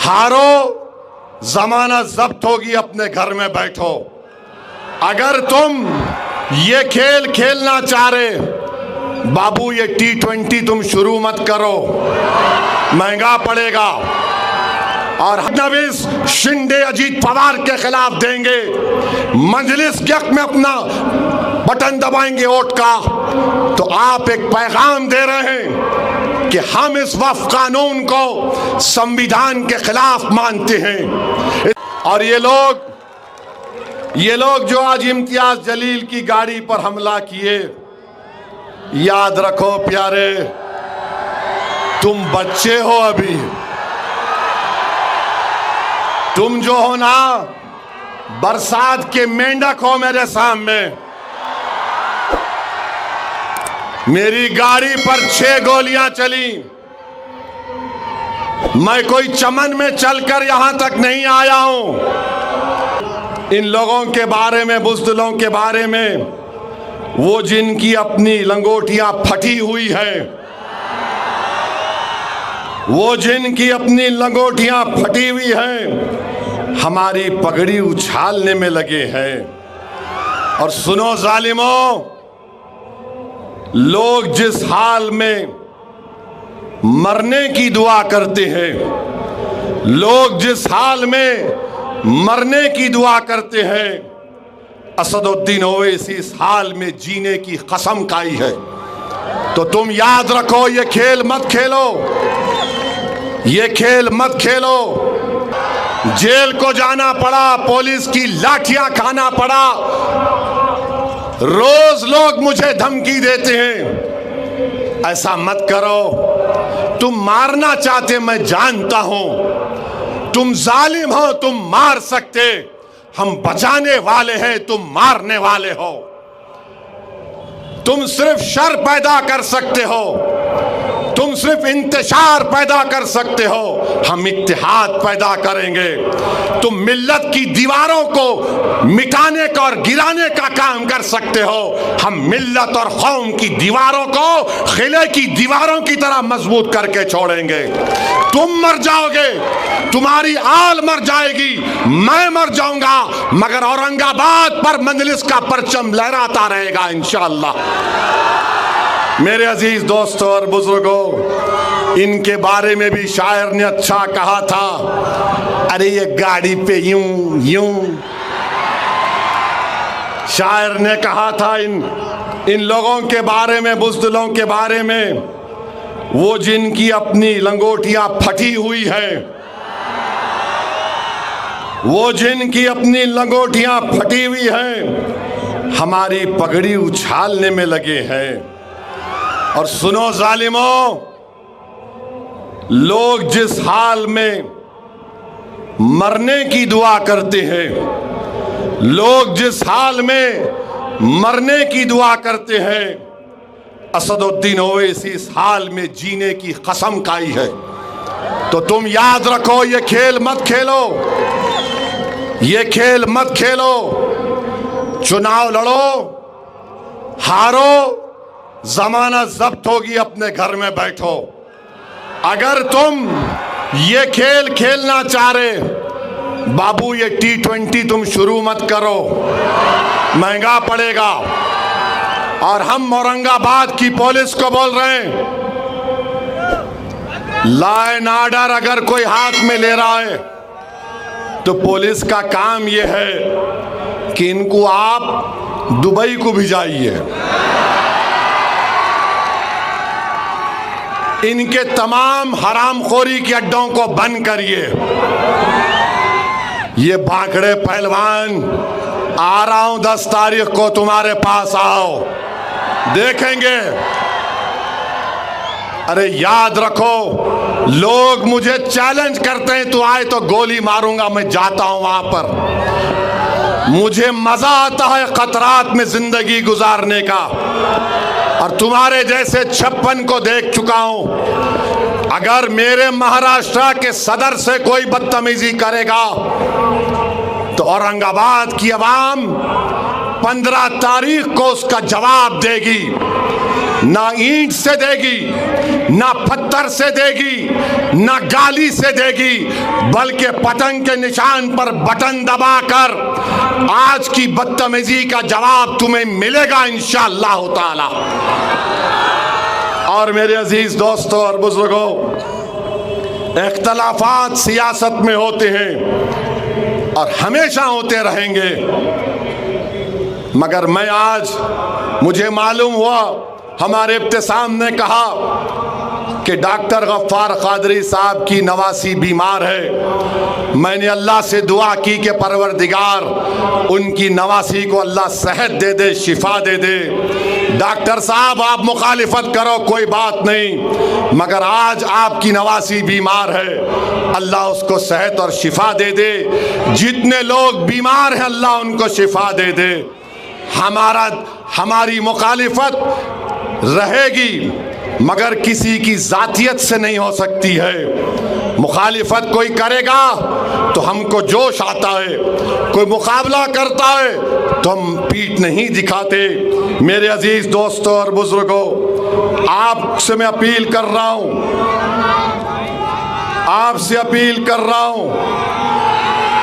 हारो, जमानत जब्त होगी, अपने घर में बैठो। अगर तुम ये खेल खेलना चाह रहे, बाबू ये T20 तुम शुरू मत करो, महंगा पड़ेगा। और फडणवीस शिंदे अजीत पवार के खिलाफ देंगे, मजलिस के हक में अपना बटन दबाएंगे वोट का, तो आप एक पैगाम दे रहे हैं कि हम इस वक्फ कानून को संविधान के खिलाफ मानते हैं। और ये लोग जो आज इम्तियाज जलील की गाड़ी पर हमला किए, याद रखो प्यारे, तुम बच्चे हो अभी। तुम जो हो ना, बरसात के मेंढक हो मेरे सामने। मेरी गाड़ी पर 6 गोलियां चली, मैं कोई चमन में चलकर यहां तक नहीं आया हूं। इन लोगों के बारे में, बुज़दिलों के बारे में, वो जिनकी अपनी लंगोटियां फटी हुई है, वो जिनकी अपनी लंगोटियां फटी हुई हैं, हमारी पगड़ी उछालने में लगे हैं। और सुनो जालिमों, लोग जिस हाल में मरने की दुआ करते हैं, लोग जिस हाल में मरने की दुआ करते हैं, असदुद्दीन ओवैसी इस हाल में जीने की कसम खाई है। तो तुम याद रखो, ये खेल मत खेलो, ये खेल मत खेलो। जेल को जाना पड़ा, पुलिस की लाठियां खाना पड़ा, रोज लोग मुझे धमकी देते हैं, ऐसा मत करो। तुम मारना चाहते, मैं जानता हूं, तुम जालिम हो, तुम मार सकते, हम बचाने वाले हैं, तुम मारने वाले हो। तुम सिर्फ शर पैदा कर सकते हो, तुम सिर्फ इंतशार पैदा कर सकते हो, हम इत्तेहाद पैदा करेंगे। तुम मिल्लत की दीवारों को मिटाने का और गिराने का काम कर सकते हो, हम मिल्लत और कौम की दीवारों को किले की दीवारों की तरह मजबूत करके छोड़ेंगे। तुम मर जाओगे, तुम्हारी आल मर जाएगी, मैं मर जाऊंगा, मगर औरंगाबाद पर मजलिस का परचम लहराता रहेगा इंशाअल्लाह। मेरे अजीज दोस्तों और बुजुर्गों, इनके बारे में भी शायर ने अच्छा कहा था, अरे ये गाड़ी पे यूं यूं। शायर ने कहा था इन लोगों के बारे में, बुज़दिलों के बारे में, वो जिनकी अपनी लंगोटियां फटी हुई है, वो जिनकी अपनी लंगोटियां फटी हुई हैं, हमारी पगड़ी उछालने में लगे हैं। और सुनो जालिमों, लोग जिस हाल में मरने की दुआ करते हैं, लोग जिस हाल में मरने की दुआ करते हैं, असदुद्दीन ओवैसी इस हाल में जीने की कसम खाई है। तो तुम याद रखो, ये खेल मत खेलो, ये खेल मत खेलो। चुनाव लड़ो, हारो, जमानत जब्त होगी, अपने घर में बैठो। अगर तुम ये खेल खेलना चाह रहे, बाबू ये T20 तुम शुरू मत करो, महंगा पड़ेगा। और हम औरंगाबाद की पुलिस को बोल रहे हैं, लॉ एंड ऑर्डर अगर कोई हाथ में ले रहा है, तो पुलिस का काम यह है कि इनको आप दुबई को भिजाइए, इनके तमाम हरामखोरी के अड्डों को बंद करिए। ये भाखड़े पहलवान, आ रहा हूं 10 तारीख को, तुम्हारे पास आओ, देखेंगे। अरे याद रखो, लोग मुझे चैलेंज करते हैं, तू आए तो गोली मारूंगा, मैं जाता हूं वहां पर। मुझे मजा आता है खतरात में जिंदगी गुजारने का, और तुम्हारे जैसे 56 को देख चुका हूं। अगर मेरे महाराष्ट्र के सदर से कोई बदतमीजी करेगा, तो औरंगाबाद की आवाम 15 तारीख को उसका जवाब देगी। ना ईंट से देगी, ना पत्थर से देगी, ना गाली से देगी, बल्कि पतंग के निशान पर बटन दबाकर आज की बदतमीजी का जवाब तुम्हें मिलेगा इंशाअल्लाह ताला। और मेरे अजीज दोस्तों और बुजुर्गों, इख्तलाफात सियासत में होते हैं और हमेशा होते रहेंगे, मगर मैं आज मुझे मालूम हुआ, हमारे इब्तिसाम ने कहा कि डॉक्टर गफ्फार कादरी साहब की नवासी बीमार है। मैंने अल्लाह से दुआ की कि परवरदिगार उनकी नवासी को अल्लाह सेहत दे दे, शिफा दे दे। डॉक्टर साहब आप मुखालिफत करो कोई बात नहीं, मगर आज आपकी नवासी बीमार है, अल्लाह उसको सेहत और शिफा दे दे। जितने लोग बीमार हैं अल्लाह उनको शिफा दे दे। हमारी मुखालिफत रहेगी मगर किसी की जातियत से नहीं हो सकती है। मुखालिफत कोई करेगा तो हमको जोश आता है, कोई मुकाबला करता है तो हम पीठ नहीं दिखाते। मेरे अजीज दोस्तों और बुजुर्गों, आपसे मैं अपील कर रहा हूँ, आपसे अपील कर रहा हूँ